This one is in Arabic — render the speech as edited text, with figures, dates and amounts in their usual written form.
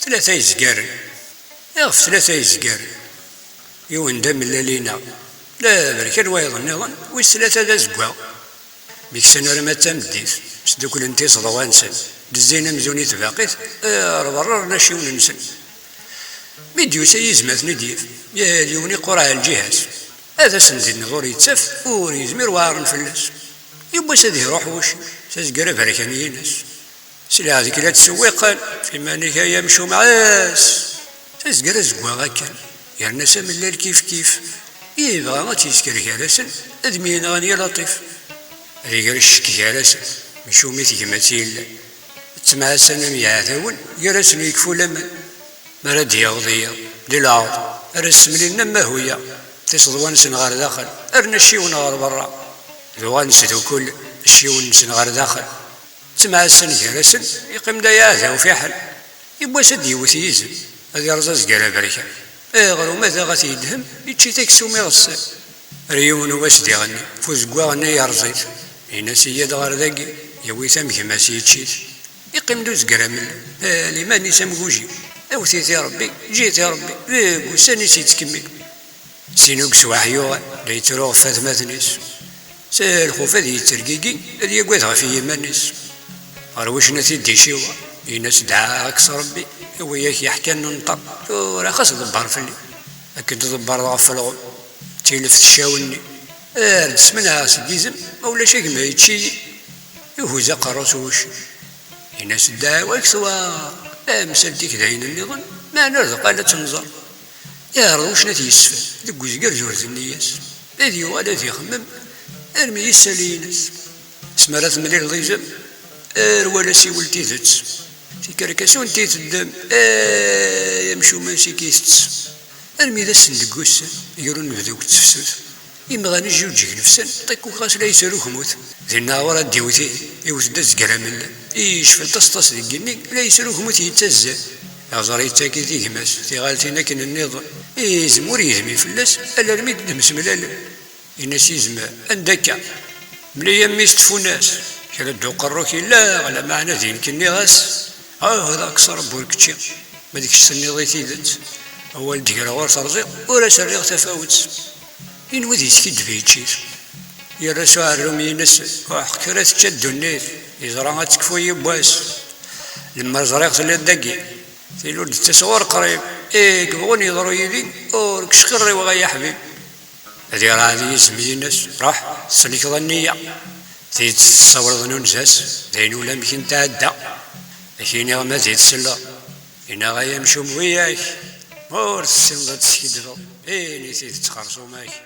ثلاثة يزقارن يغف ثلاثة يزقارن يوندم الليلينا لا بركان وايضا نظن ويسلاثة ذا زقوا بيك سنة رمى تمديث سدوكل انتي صدوانسن دزينا مزوني تباقيت ربرر نشي وننسن ميديو سيزمات نديف يا ديوني قرع الجهاز هذا سنزيد نظور يتسف وريزمير وارن فلس يبا سده يروح وش سازقرا بركاني ناس سلا هذيك لا تسويقا في مانيك يمشوا معاس سازقرا زقوا غاكا يا الناس من الليل كيف يبغى ما تيسكر كالاسن ادمين غني لطيف ريقل الشك كالاسن مشو ميتي كماتيل تسمع السنة ميعاثون يرسنو يكفو لمن مراد يغضي للعوض رسم لنا ما هويا تصدوان سنغار داخل ارنا الشيون غار برا ذوان ستو كل الشيون سنغار داخل تسمع السنة كالاسن يقيم دا ياثا وفي حل يبوا سد يوثي يزم هذي رزاز قال بركة غير ماذا غادي يدهم يتشي تاكسو مي غصب ريون واسدي غني فوزقوا غني يرزيت يناسي يد غار ذاكي يوي ثمك ما سيتشيت يقيم دوز قرامل لي ماني سامقوجي اوثيت يا ربي جيت يا ربي وساني سيتكمل سينوك سواحيوغا ليتروغ فاثمات نيس سالخو فادي يترقيقي هذي يقوات غفي يمانيس غروش نتي دي شيوا يناس دعا اكس ربي وياك يحكي ننطر راه خاص دبر فلي اكيد دبر غف الغم تيلفت الشاوني ردس منها سيزم اولا شي ما يتشي يهوز قروس وش يناس الدعوة يكسوا مسلتيك داين النظام ما نرزق الا تنظر يا روش نتي يسفل دق وزقر زورت النياس هذي ولا تيخمم ارمي يسالينس سمرات مليل ضيزم ولا سي ولتي ذاتس في كركاسون تيت الدم يمشو ماشي كيستس ارمي ذا السندقوس يقولون نبداو التفسوس إما غنجيو تجيك نفسن طيكو خاص لا يسالوك موت ذي النهار ديوتي يوت داز كرامل يشفى تصطاس ذي الجني لا يسالوك موت يتزا غزر يتاكي ذي كماس في غالتي كان النظام يزم وريزمي فلاس الا رمي دمس ملال الناس يزم اندكا ملي يميستفو ناس كلا دو قروكي لا على معنى ذين كني غاس هذا اكثر بوركتشي ما ديكش سني ضيتي ذات اول ديكرا غور ترزيق ولا سريغ تفاوت إن ودي سكيد بيتشير يا رسول الرومي نس وحكرات تشدو النيل يزرع تكفو يبواس لما زريقت اللي الدقي تيلو التصور قريب كبغوني يضرو يدي وركش خري وغا يا حبيب هذي راه هذي يسمي الناس راح سليك ظنية تيتصور ظنون ساس ذين ولا مكين تعدى لكن يغمى تيتسلى إنا غا يمشو وياك ورث السنغة تسكيد ني تيتخرصو ماك